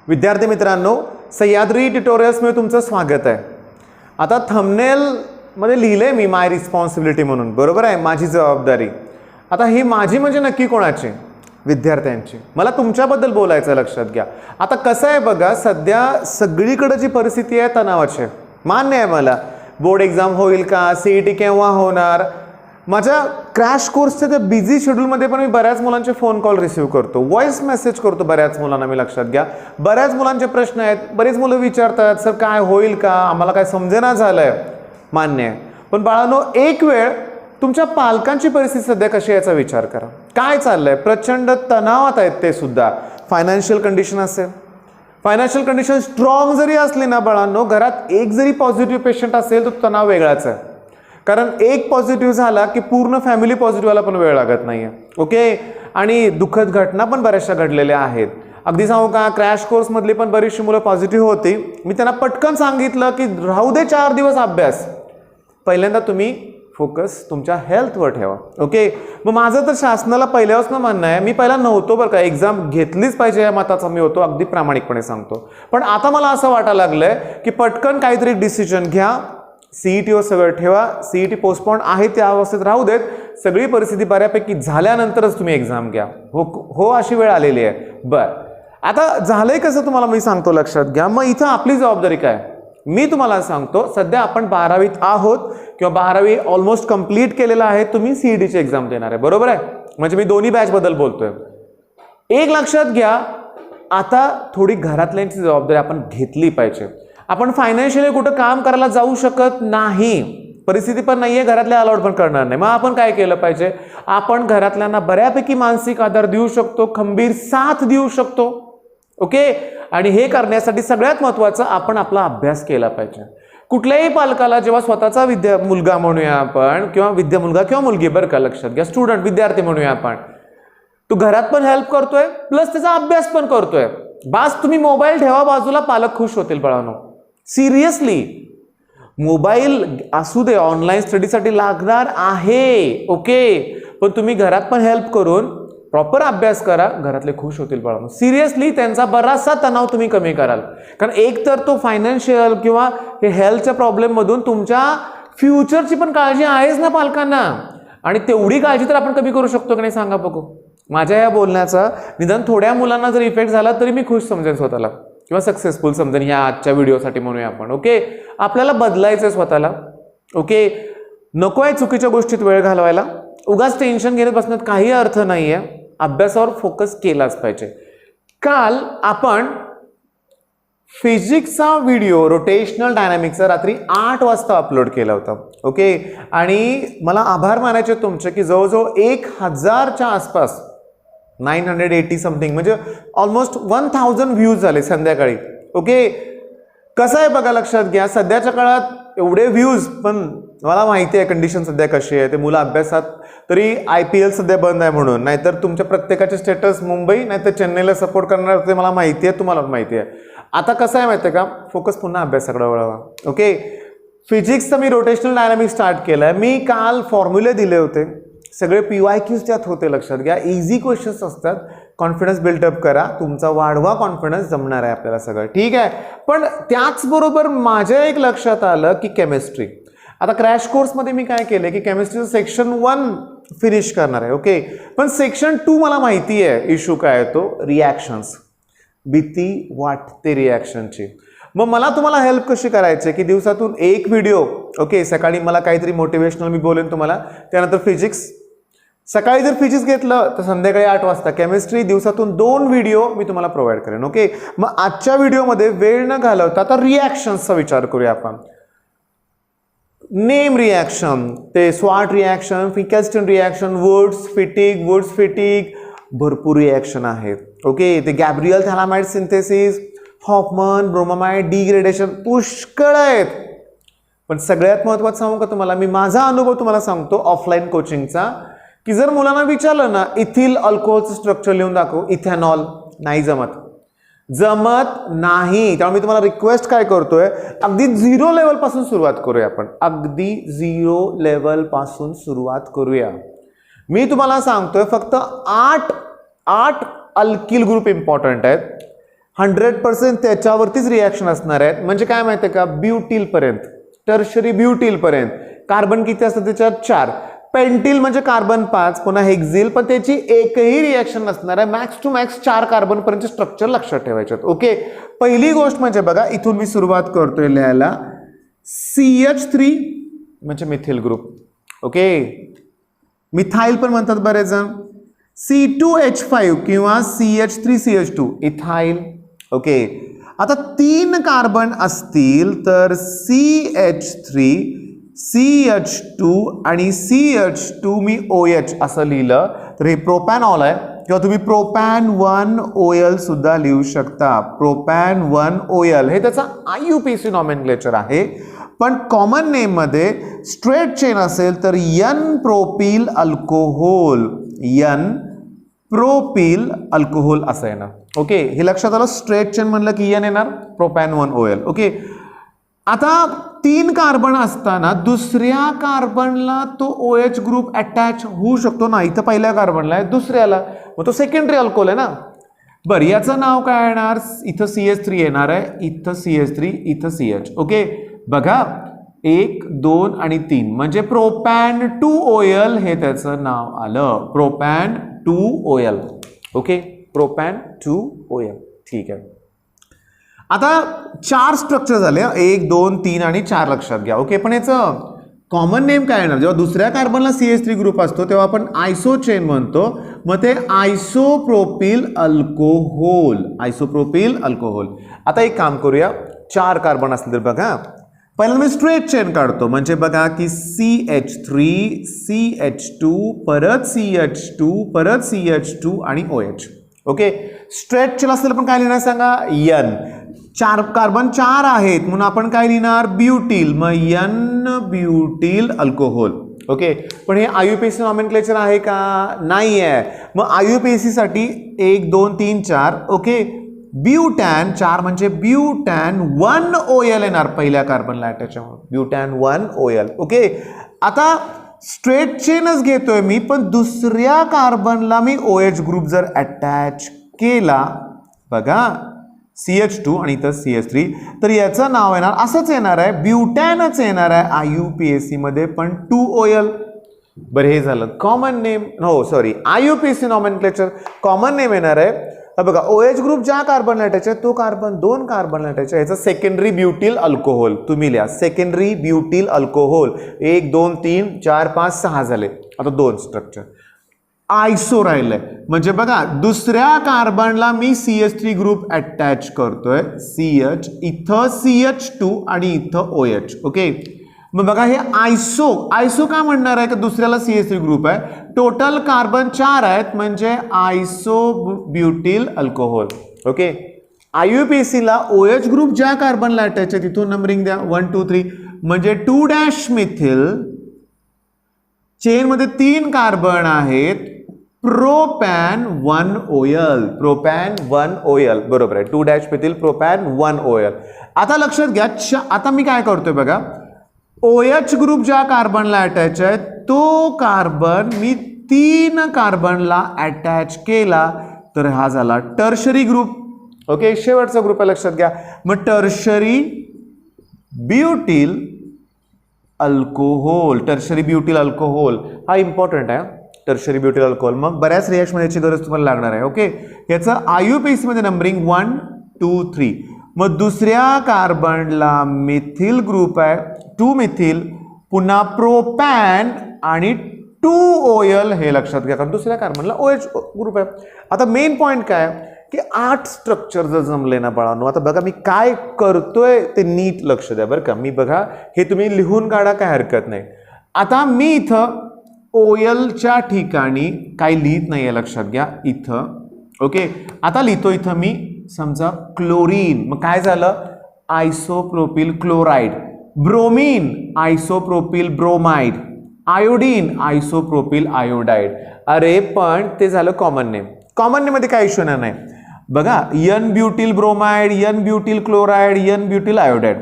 विद्यार्थी मित्रांनो, सह्याद्री ट्युटोरियल्समध्ये तुमचं स्वागत आहे. आता थंबनेल मध्ये लिहिले मी माय रिस्पॉन्सिबिलिटी म्हणून, बरोबर आहे, माझी जबाबदारी. आता ही माझी म्हणजे नक्की कोणाची? विद्यार्थ्यांची. मला तुमच्याबद्दल बोलायचं, लक्षात घ्या. आता कसं आहे बघा, सध्या सगळीकडे जी परिस्थिती आहे तणावाची. मान्य आहे मला, बोर्ड एक्झाम होईल का, सीईटी केव्हा होणार. माझ्या क्रॅश कोर्सच्या त्या बिझी शेड्यूलमध्ये पण मी बऱ्याच मुलांचे फोन कॉल रिसीव्ह करतो, व्हॉइस मेसेज करतो बऱ्याच मुलांना मी. लक्षात घ्या, बऱ्याच मुलांचे प्रश्न आहेत. बरेच मुलं विचारतात, सर काय होईल का, आम्हाला काय समजेना झालंय. मान्य आहे, पण बाळांनो एक वेळ तुमच्या पालकांची परिस्थिती सध्या कशी याचा विचार करा. काय चाललंय, प्रचंड तणावात आहेत ते सुद्धा. फायनान्शियल कंडिशन असेल, फायनान्शियल कंडिशन स्ट्रॉंग जरी असली ना बाळांनो, घरात एक जरी पॉझिटिव्ह पेशंट असेल तर तणाव वेगळाच आहे. कारण एक पॉझिटिव्ह झाला की पूर्ण फॅमिली पॉझिटिव्हला पण वेळ लागत नाहीये. ओके, आणि दुःखद घटना पण बऱ्याचशा घडलेल्या आहेत. अगदी सांगू का, क्रॅश कोर्स मधली पण बरीचशी मुलं पॉझिटिव्ह होती. मी त्यांना पटकन सांगितलं की राहू दे 4 दिवस अभ्यास, पहिल्यांदा तुम्ही फोकस तुमच्या हेल्थवर ठेवा. ओके, मग माझं तर शासनाला पहिल्यापासून म्हणणं आहे, मी पहिला नव्हतो बरं का, एक्झाम घेतलीच पाहिजे या मताचा मी होतो, अगदी प्रामाणिकपणे सांगतो. पण आता मला असं वाटायला लागलंय की पटकन काहीतरी डिसिजन घ्या, सीईटीवर सगळं ठेवा. सीईटी पोस्टपोन आहे त्या अवस्थेत राहू देत, सगळी परिस्थिती बऱ्यापैकी झाल्यानंतरच तुम्ही एक्झाम घ्या. हो अशी वेळ आलेली आहे. बरं, आता झालंय कसं तुम्हाला मी सांगतो, लक्षात घ्या. मग इथं आपली जबाबदारी काय मी तुम्हाला सांगतो. सध्या आपण 12वीत आहोत किंवा 12वी ऑलमोस्ट कंप्लीट केलेला आहे. तुम्ही सीईटीची एक्झाम देणार आहे, बरोबर आहे. म्हणजे मी दोन्ही बॅच बद्दल बोलतोय. एक लक्षात घ्या, आता थोडी घरातल्यांची जबाबदारी आपण घेतली पाहिजे. आपण फायनान्शियली कुठं काम करायला जाऊ शकत नाही, परिस्थिती पण नाहीये, घरातल्या अलाउड पण करणार नाही. मग आपण काय केलं पाहिजे, आपण घरातल्यांना बऱ्यापैकी मानसिक आधार देऊ शकतो, खंबीर साथ देऊ शकतो. ओके, आणि हे करण्यासाठी सगळ्यात महत्त्वाचं आपण आपला अभ्यास केला पाहिजे. कुठल्याही पालकाला जेव्हा स्वतःचा मुलगा म्हणूया आपण, किंवा मुलगा किंवा मुलगी, बरं का, लक्षात घ्या, स्टुडंट विद्यार्थी म्हणूया आपण, तो घरात पण हेल्प करतोय प्लस त्याचा अभ्यास पण करतोय. बास, तुम्ही मोबाईल ठेवा बाजूला, पालक खुश होतील बाळांनो. सिरियसली, मोबाईल असू दे, ऑनलाईन स्टडीसाठी लागणार आहे. ओके, पण तुम्ही घरात पण हेल्प करून प्रॉपर अभ्यास करा, घरातले खुश होतील बाळांनो. सिरियसली, त्यांचा बराचसा तणाव तुम्ही कमी कराल. कारण एक तर तो फायनान्शियल किंवा हे हेल्थच्या प्रॉब्लेम मधून तुमच्या फ्युचरची पण काळजी आहेच ना पालकांना, आणि तेवढी काळजी तर आपण कमी करू शकतो की नाही, सांगा बघू. माझ्या या बोलण्याचा निदान थोड्या मुलांना जर इफेक्ट झाला तरी मी खुश समजेन स्वतःला, किंवा सक्सेसफुल समजेन ह्या आजच्या व्हिडिओसाठी म्हणूया आपण. ओके, आपल्याला बदलायचं स्वतःला. ओके, नको आहे चुकीच्या गोष्टीत वेळ घालवायला, उगाच टेन्शन घेत बसण्यात काही अर्थ नाहीये. अभ्यासावर फोकस केलाच पाहिजे. काल आपण फिजिक्सचा व्हिडिओ रोटेशनल डायनामिक्सचा रात्री 8 वाजता अपलोड केला होता. ओके, आणि मला आभार मानायचे तुमचे की जवळजवळ 1000च्या आसपास, 980 समथिंग, म्हणजे ऑलमोस्ट 1000 व्ह्यूज झाले संध्याकाळी. ओके, कसं आहे बघा, लक्षात घ्या, सध्याच्या काळात एवढे व्ह्यूज, पण मला माहिती आहे कंडिशन सध्या कशी आहे. ते मुलं अभ्यासात, तरी IPL सध्या बंद आहे म्हणून, नाहीतर तुमच्या प्रत्येकाचे स्टेटस मुंबई नाहीतर चेन्नईला सपोर्ट करणार ते मला माहिती आहे, तुम्हाला माहिती आहे. आता कसं आहे माहिती आहे का, फोकस पुन्हा अभ्यासाकडे वळवा. ओके, फिजिक्सचं मी रोटेशनल डायनामिक्स स्टार्ट केलं आहे. मी काल फॉर्म्युले दिले होते, सगळे PYQs त्यात होते. लक्षात घ्या, इझी क्वेश्चन्स असतात. कॉन्फिडन्स बिल्डअप करा, तुमचा वाढवा, कॉन्फिडन्स जमणार आहे आपल्याला सगळं, ठीक आहे. पण त्याचबरोबर माझ्या एक लक्षात आलं की केमिस्ट्री, आता क्रॅश कोर्समध्ये मी काय केलं की केमिस्ट्रीचं सेक्शन 1 फिनिश करणार आहे. ओके, पण सेक्शन 2 मला माहिती आहे इश्यू काय आहे, तो रिॲक्शन्स, भीती वाटते रिॲक्शनची. मग मला तुम्हाला हेल्प कशी करायची की दिवसातून एक व्हिडिओ. ओके, सकाळी मला काहीतरी मोटिवेशनल मी बोलेन तुम्हाला, त्यानंतर फिजिक्स, सकाळी जर फिजिक्स घेतलं तर संध्याकाळी 8 वाजता केमिस्ट्री, दिवसातून 2 व्हिडिओ मी तुम्हाला प्रोव्हाइड करेन. ओके, मग आजच्या व्हिडिओमध्ये वेळ न घालवता आता रिॲक्शन्सचा विचार करूया आपण. नेम रिॲक्शन, ते Swarts reaction, Finkelstein reaction, Wurtz Fittig, भरपूर रिॲक्शन आहेत. ओके, ते Gabriel phthalimide synthesis, Hofmann bromamide degradation, पुष्कळ आहेत. पण सगळ्यात महत्त्वाचं सांगू का तुम्हाला, मी माझा अनुभव तुम्हाला सांगतो ऑफलाईन कोचिंगचा, की जर मुलांना विचारलं ना इथिल अल्कोहोलचं स्ट्रक्चर लिहून दाखव, इथेनॉल, नाही जमत नाही. त्यामुळे मी तुम्हाला रिक्वेस्ट काय करतोय, अगदी 0 लेवल पासून सुरुवात करूया आपण, अगदी 0 लेवल पासून सुरुवात करूया. मी तुम्हाला सांगतोय फक्त 8 अल्किल ग्रुप इम्पॉर्टंट आहेत. 100% त्याच्यावरतीच रिॲक्शन असणार आहेत. म्हणजे काय माहिती आहे का, ब्युटील पर्यंत, टर्शरी ब्युटील पर्यंत कार्बन किती असतात त्याच्यात 4. पेंटिल म्हणजे कार्बन 5, पुन्हा हेक्झिल, पण त्याची एकही रिॲक्शन नसणार आहे. मॅक्स टू मॅक्स 4 कार्बन पर्यंत स्ट्रक्चर लक्षात ठेवायचे. ओके, पहिली गोष्ट म्हणजे बघा, इथून मी सुरुवात करतोय लिहायला. CH3 म्हणजे मिथिल ग्रुप. ओके, मिथाइल पण म्हणतात बरेच जण. C2H5 किंवा CH3CH2 इथाइल. ओके, आता 3 कार्बन असतील तर CH3, CH2 आणि CH2 मी OH असं लिहिलं तर हे प्रोपॅनॉल आहे, किंवा तुम्ही प्रोपॅन 1 OL सुद्धा लिहू शकता. प्रोपॅन 1 OL हे त्याचा IUPAC नॉमेनक्लेचर आहे. पण कॉमन नेम मध्ये स्ट्रेट चेन असेल तर N propyl alcohol, N propyl alcohol असं येणार. ओके, हे लक्षात आलं. स्ट्रेट चेन म्हणलं की N येणार, प्रोपॅन 1 OL. ओके, आता 3 कार्बन असताना दुसऱ्या कार्बनला तो OH ग्रुप अटॅच होऊ शकतो ना. इथं पहिल्या कार्बनला आहे, दुसऱ्याला, मग तो सेकंडरी अल्कोहोल आहे ना. बरं, याचं नाव काय येणार? इथं CH3 येणार आहे, इथं CH3, इथं CH. ओके, बघा 1, 2 आणि 3 म्हणजे प्रोपॅन 2 OL हे त्याचं नाव आलं. Propan 2 OL. Okay, propan 2 OL. ठीक आहे. आता 4 स्ट्रक्चर झाले, 1, 2, 3 आणि 4 लक्षात घ्या. ओके, पण याचं कॉमन नेम काय येणार? जेव्हा दुसऱ्या कार्बनला CH3 ग्रुप असतो तेव्हा आपण आयसो चेन म्हणतो. मग ते आयसोप्रोपिल अल्कोहोल, आयसोप्रोपिल अल्कोहोल. आता एक काम करूया, 4 कार्बन असले तर बघा, पहिल्यांदा मी स्ट्रेट चेन काढतो. म्हणजे बघा की CH3, CH2, परत CH2, परत CH2 आणि OH. ओके, स्ट्रेट चेन असलेलं पण काय लिहिणार सांगा? N. 4 कार्बन 4 आहेत म्हणून आपण काय लिहिणार? ब्युटील. मग N ब्युटील अल्कोहोल. ओके, पण हे IUPAC नॉमेनक्लेचर आहे का? नाही आहे. मग IUPAC साठी 1, 2, 3, 4. ओके, ब्युटॅन 4 म्हणजे ब्युटॅन 1 OL येणार पहिल्या कार्बनला अटॅच, ब्युटॅन 1 OL. ओके, आता स्ट्रेट चेनच घेतोय मी, पण दुसऱ्या कार्बनला मी OH ग्रुप जर अटॅच केला, बघा CH2 आणि इथं CH3, तर याचं नाव येणार असंच येणार आहे, ब्युटॅनच येणार आहे IUPAC मध्ये, पण 2 OL. बरं, हे झालं कॉमन नेम. हो sorry, IUPAC nomenclature common name येणार आहे. बघा, OH ग्रुप ज्या कार्बनला अटॅच आहे तो कार्बन 2 कार्बनला अटॅच आहे, याचं सेकंडरी ब्युटील अल्कोहोल. तुम्ही लिहा सेकंडरी ब्युटील अल्कोहोल. 1, 2, 3, 4, 5, 6 झाले. आता 2 स्ट्रक्चर आयसो राहिलंय. म्हणजे बघा, दुसऱ्या कार्बनला मी CH3 ग्रुप अटॅच करतोय, CH, इथं CH2 आणि इथं OH. ओके, मग बघा हे आयसो, आयसो का म्हणणार आहे की दुसऱ्याला CH3 ग्रुप आहे, टोटल कार्बन 4 आहेत म्हणजे आयसो ब्युटील अल्कोहोल. ओके, IUPAC ला OH ग्रुप ज्या कार्बनला अटॅच आहे तिथून नंबरिंग द्या 1, 2, 3, म्हणजे 2' मिथिल. चेन मध्ये 3 कार्बन आहेत, प्रोपॅन 1 OL, प्रोपॅन 1 OL. बरोबर आहे, 2' मिथिल प्रोपॅन 1 OL. आता लक्षात घ्या, आता मी काय करतोय बघा, OH ग्रुप ज्या कार्बनला अटॅच आहे तो कार्बन मी 3 कार्बनला अटॅच केला तर हा झाला टर्शरी ग्रुप. ओके, शेवटचा ग्रुप आहे लक्षात घ्या. मग टर्शरी ब्युटील अल्कोहोल, टर्शरी ब्युटील अल्कोहोल हा इम्पॉर्टंट आहे, टर्शरी ब्युटील अल्कोहोल. मग बऱ्याच रिएक्शन याची गरज तुम्हाला लागणार आहे. ओके, याचं IUPAC मध्ये नंबरिंग 1, 2, 3. मग दुसऱ्या कार्बनला मिथिल ग्रुप आहे, 2 मिथिल, पुन्हा प्रोपॅन आणि 2 OL हे लक्षात घ्या, कारण दुसऱ्या कार्बनला OH ग्रुप आहे. आता मेन पॉइंट काय की 8 स्ट्रक्चर जर जमले ना बाळांनो. आता बघा मी काय करतोय ते नीट लक्ष द्या बरं का. मी बघा हे तुम्ही लिहून काढा, काय हरकत नाही. आता मी इथं OLच्या ठिकाणी काही लिहित नाहीये लक्षात घ्या इथं. ओके, आता लिहितो इथं मी समजा क्लोरीन, मग काय झालं? Isopropyl chloride. Bromine isopropyl bromide. Iodine isopropyl iodide. अरे पण ते झालं कॉमन नेम. कॉमन नेम मध्ये काही इश्यू नाही. बघा, N butyl bromide, N butyl chloride, N butyl iodide.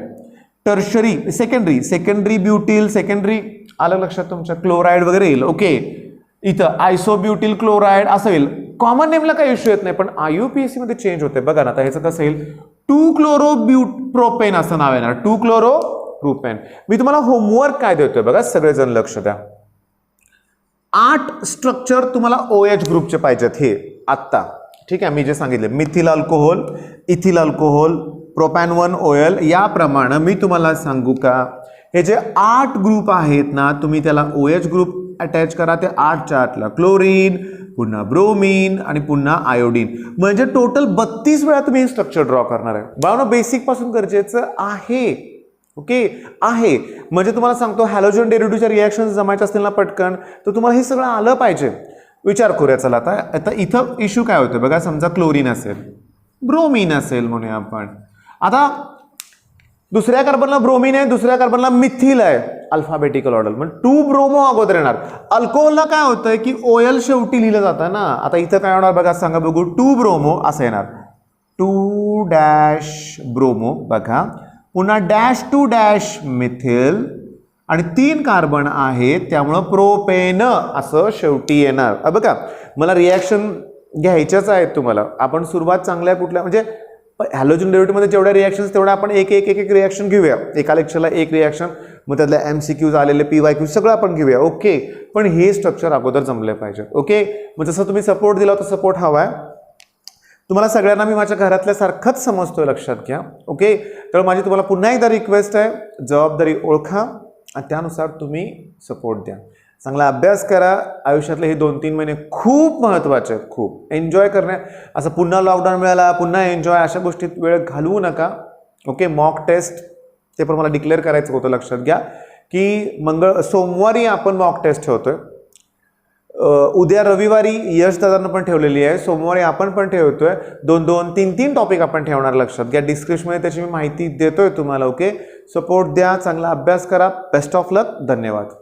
Tertiary, secondary butyl, secondary आलं लक्षात तुमच्या, क्लोराइड वगैरे येईल. ओके, इथं आयसोब्युटील क्लोराइड असं येईल. कॉमन नेमला काही इश्यू येत नाही, पण IUPAC मध्ये चेंज होते बघा ना. आता ह्याचं कसं येईल, 2-chloro-प्रोपेन असं नाव येणार, 2-chloro-प्रोपेन. मी तुम्हाला होमवर्क काय देतोय बघा, सगळेजण लक्ष द्या. 8 स्ट्रक्चर तुम्हाला OH ग्रुपचे पाहिजेत हे आत्ता, ठीक आहे. मी जे सांगितले methyl alcohol, ethyl alcohol, propan 1 OL, याप्रमाणे मी तुम्हाला सांगू का, हे जे 8 ग्रुप आहेत ना, तुम्ही त्याला OH ग्रुप अटॅच करा. ते 8च्या 8ला क्लोरीन, पुन्हा ब्रोमीन आणि पुन्हा आयोडीन, म्हणजे टोटल 32 वेळा तुम्ही हे स्ट्रक्चर ड्रॉ करणार आहे. बघा बेसिक पासून गरजेचं आहे. ओके आहे, म्हणजे तुम्हाला सांगतो हॅलोजन डेरिव्हेटिव्हच्या रिएक्शन्स जमायच्या असतील ना पटकन, तर तुम्हाला हे सगळं आलं पाहिजे. विचार करूया चला. आता इथं इश्यू काय होतं बघा, समजा क्लोरीन असेल, ब्रोमीन असेल म्हणूया आपण. आता दुसऱ्या कार्बनला ब्रोमीन आहे, दुसऱ्या कार्बनला मिथिल आहे, अल्फाबेटिकल ऑर्डर, मग 2 ब्रोमो अगोदर येणार. अल्कोहोलला काय होतंय की OL शेवटी लिहिलं जातं ना. आता इथं काय होणार बघा, सांगा बघू. 2 ब्रोमो असं येणार, 2- ब्रोमो बघा, पुन्हा -2- मिथिल आणि 3 कार्बन आहेत, त्यामुळं प्रोपेन असं शेवटी येणार. बघा मला रिॲक्शन घ्यायच्याच आहेत तुम्हाला. आपण सुरुवात चांगल्या कुठल्या, म्हणजे हॅलोजन डेरिव्हेटिव्ह मध्ये जेवढ्या रिॲक्शन्स तेवढ्या आपण एक रिॲक्शन घेऊया. एका लेक्चरला एक रिॲक्शन, मग त्यातल्या MCQs आलेले PYQ सगळं आपण घेऊया. ओके, पण हे स्ट्रक्चर अगोदर जमले पाहिजे. ओके, मग जसं तुम्ही सपोर्ट दिला होता, सपोर्ट हवाय तुम्हाला सगळ्यांना. मी माझ्या घरातल्या सारखंच समजतोय, लक्षात घ्या. ओके, तर माझी तुम्हाला पुन्हा एकदा रिक्वेस्ट आहे, जबाबदारी ओळखा आणि त्यानुसार तुम्ही सपोर्ट द्या. चांगला अभ्यास करा. आयुष्यातले हे 2-3 महिने खूप महत्त्वाचे आहेत, खूप एन्जॉय करण्या. असं पुन्हा लॉकडाऊन मिळाला, पुन्हा एन्जॉय, अशा गोष्टीत वेळ घालवू नका. ओके, मॉक टेस्ट ते पण मला डिक्लेअर करायचं होतं, लक्षात घ्या की सोमवारी आपण मॉक टेस्ट ठेवतोय. उद्या रविवारी यश दादांना पण ठेवलेली आहे, सोमवारी आपण पण ठेवतोय. 2-2, 3-3 टॉपिक आपण ठेवणार, लक्षात घ्या. डिस्क्रिप्शनमध्ये त्याची मी माहिती देतोय तुम्हाला. ओके, सपोर्ट द्या, चांगला अभ्यास करा. बेस्ट ऑफ लक. धन्यवाद.